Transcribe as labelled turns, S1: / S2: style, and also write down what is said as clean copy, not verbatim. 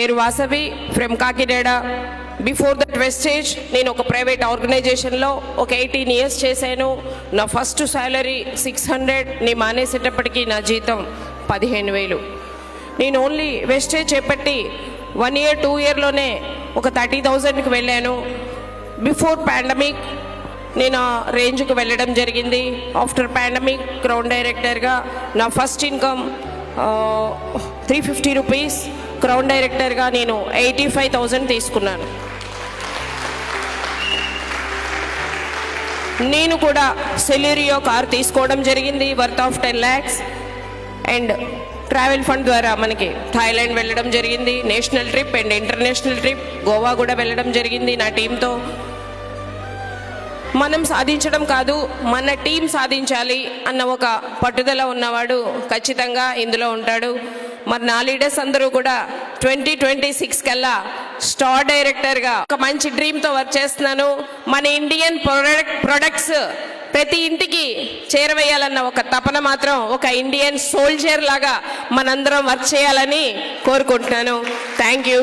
S1: పేరు Vasavi from Kakinada. Before that vestige నేను ఒక ప్రైవేట్ ఆర్గనైజేషన్లో ఒక 18 years చేశాను. నా ఫస్ట్ శాలరీ 600. నేను మానేసేటప్పటికి నా జీతం 15,000. నేను ఓన్లీ వెస్టేజ్ చేపట్టి 1 year 2 yearలోనే ఒక 30,000కి వెళ్ళాను. బిఫోర్ పాండమిక్ నేను ఆ రేంజ్కి వెళ్ళడం జరిగింది. ఆఫ్టర్ పాండమిక్ క్రౌన్ డైరెక్టర్గా నా ఫస్ట్ ఇన్కమ్ 350 రూపీస్. క్రౌన్ డైరెక్టర్గా నేను 85,000 తీసుకున్నాను. నేను కూడా సెలెరియో కార్ తీసుకోవడం జరిగింది worth of 10 lakhs. And travel fund ద్వారా మనకి థాయిలాండ్ వెళ్ళడం జరిగింది, national trip and international trip. Goa కూడా వెళ్ళడం జరిగింది నా టీంతో. మనం సాధించడం కాదు, మన టీం సాధించాలి అన్న ఒక పట్టుదల ఉన్నవాడు ఖచ్చితంగా ఇందులో ఉంటాడు. మరి నా లీడర్స్ అందరూ కూడా 2026 కల్లా స్టార్ డైరెక్టర్గా ఒక మంచి డ్రీమ్తో వర్క్ చేస్తున్నాను. మన ఇండియన్ ప్రొడక్ట్స్ ప్రతి ఇంటికి చేరవేయాలన్న ఒక తపన మాత్రం ఒక ఇండియన్ సోల్జర్ లాగా మనందరం వర్క్ చేయాలని కోరుకుంటున్నాను. Thank you.